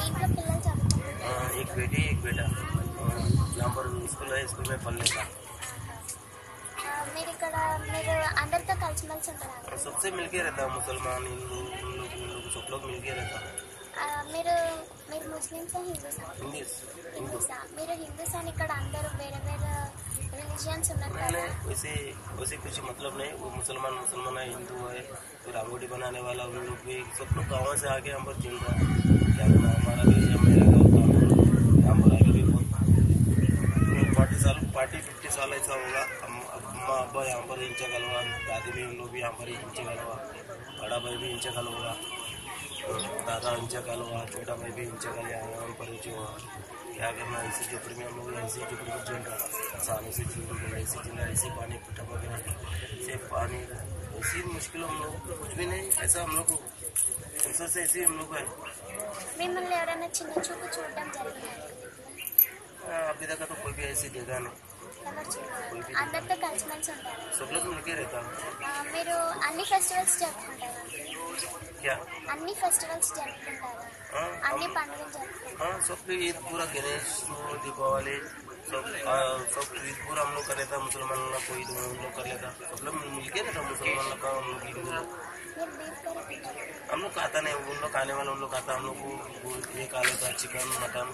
एक बेटी एक बेटा। यहाँ पर स्कूल है, स्कूल में पढ़ने का। सबसे मिलके रहता, मुसलमान हिंदू सब लोग मिलके रहता। वैसे कुछ मतलब नहीं, वो मुसलमान है, हिंदू है, फिर रंगोली बनाने वाला उन लोग भी, सब लोग गाँव से आके हम पर चिल रहा है। क्या करना, हमारा भी मेरा गाँव यहाँ पर आगे भी बहुत 50 साल ऐसा होगा। अम्मा अब्बा यहाँ पर इंचा कलवा, दादी भी उन लोग भी यहाँ पर इंचा कलवा, बड़ा भाई भी इंचा कलवा, दादा इंचा कलवा, छोटा भाई भी इंचा कल यहाँ पर इंचे हुआ। क्या करना, ऐसी झोपड़ी में हम लोग ऐसी झोपड़ी में चल रहा, सालों से चल रही, ऐसी चिल्ला, ऐसी पानी टपक रहा, ऐसे पानी, ऐसी मुश्किल हम लोग कुछ भी नहीं, ऐसा हम लोग को से ऐसी हम लोग है। अभी तक तो कोई भी ऐसी देखा नहीं, सब लोग मिलके रहता। क्या हाँ, सब ईद पूरा, गणेश, दीपावली, सब ईद पूरा हम लोग कर लेता। मुसलमान लोग कोई हम लोग कर लेता, सब लोग मिलके रहता। मुसलमान लोग का हम लोग हम लोग खाता नहीं, उन लोग खाने वाले उन लोग खाता, हम लोग को ये खा लेता, चिकन मटन।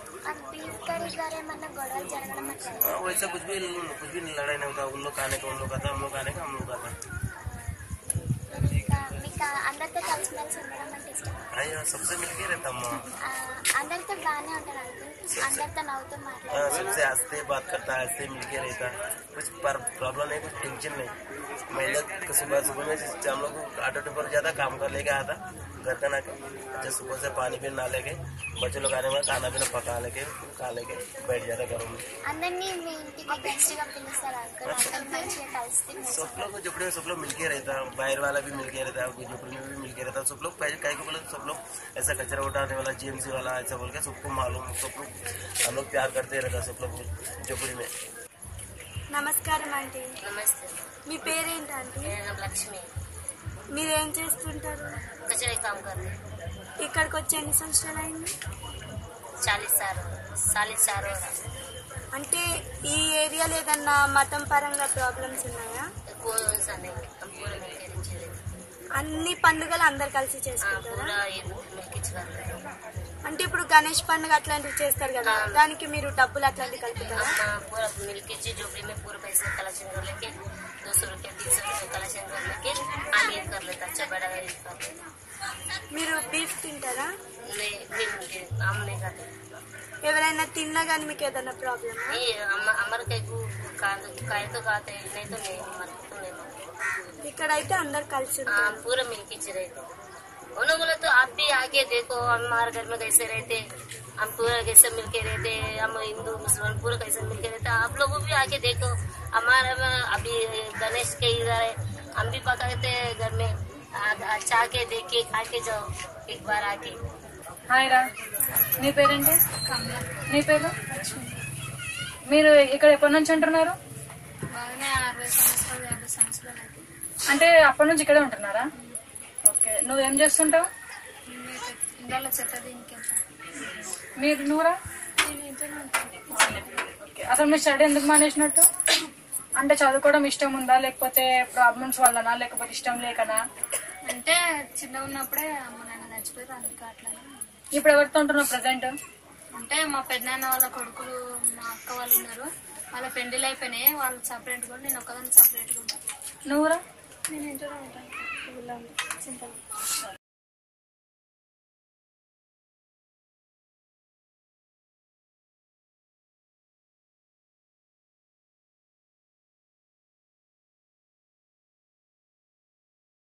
वैसा कुछ भी लड़ाई नहीं होता, उन लोग खाने का उन लोग खाता, हम लोग खाने का हम लोग खाता। सबसे मिलके रहता, सबसे हंसते बात करता, हंसते मिलके रहता, कुछ प्रॉब्लम नहीं, कुछ टेंशन नहीं। महिला सुबह में हम लोग ऑटो टेम्पर जाता, काम कर लेके आता घर का ना, जब सुबह से पानी भी ना लेके, बच्चे लोग आने में खाना पीना पका लेके खा लेके बैठ जाता घरों में। सब लोग झोपड़ी में सब लोग मिलके रहता, बाहर वाला भी मिलके रहता, झोपड़ी में भी मिलके रहता। सब लोग पहले कहीं को बोले, सब लोग ऐसा कचरा उठाने वाला, जीएमसी वाला ऐसा बोल के सबको मालूम, सब लोग हम लोग प्यार करते रहता सब लोग झोपड़ी में। నమస్కారం ఆంటీ. నమస్తే. మీ పేరేంటి ఆంటీ? నేను లక్ష్మి. మీరు ఏం చేస్తుంటారు? కచరీ కామ్ करते. ఇక్కడికి వచ్చి ఎన్ని సంవత్సరాలు అయింది? 40 साल. అంటే ఈ ఏరియాలో ఏదన్నా మతం పరంగా ప్రాబ్లమ్స్ ఉన్నాయా? అన్ని పండుగలు అందరు కలిసి చేసుకుంటారా? అంటే ఇప్పుడు గణేష్ పండుగ అట్లాంటివి చేస్తారు కదా, దానికి మీరు డబ్బులు అట్లాంటివి కలుపుతారా? మీరు బీఫ్ తింటారా? ఎవరైనా తిన్నా కానీ మీకు ఏదైనా ప్రాబ్లమ్? ఇక్కడైతే అందరు కలిసి पूरा मिलके रहते। उन लोग बोले तो आप भी आके देखो, हमारे घर में कैसे रहते, हम पूरा कैसे मिलके रहते, हम हिंदू मुसलमान पूरा कैसे मिलके रहते, आप लोग भी आके देखो। हमारे अभी गणेश के इधर है, हम भी पकाते घर में, अच्छा आके देख के खा के जाओ एक बार आके। హాయ్ రా, నీ పేరేంటి? నీ పేరు? మీరు ఇక్కడ ఎప్పటి నుంచి ఉంటున్నారు? అంటే అప్పటి నుంచి ఇక్కడే ఉంటున్నారా? ఓకే, నువ్వేం చేస్తుంటావు? మీరు నువ్వురా? అసలు మీ స్టడీ ఎందుకు మానేసినట్టు? అంటే చదువుకోవడం ఇష్టం ఉందా, లేకపోతే ప్రాబ్లమ్స్ వల్లనా, లేకపోతే ఇష్టం లేకనా? అంటే చిన్నగా ఉన్నప్పుడే అమ్మ నాన్న చచ్చిపోయారు, అందుకే అట్లా. ఇప్పుడు ఎవరితో ఉంటున్నావు ప్రజెంట్? అంటే మా పెద్దనాన్న వాళ్ళ కొడుకులు, మా అక్క వాళ్ళు ఉన్నారు, వాళ్ళ పెళ్లిళ్ళు అయిపోయినాయి, వాళ్ళు సపరేట్ కూడా, నేను ఒక్కదాన్ని సపరేట్గా ఉంటాను. నువ్వురా? నేను ఇంట్లో ఉంటాను, సింపుల్.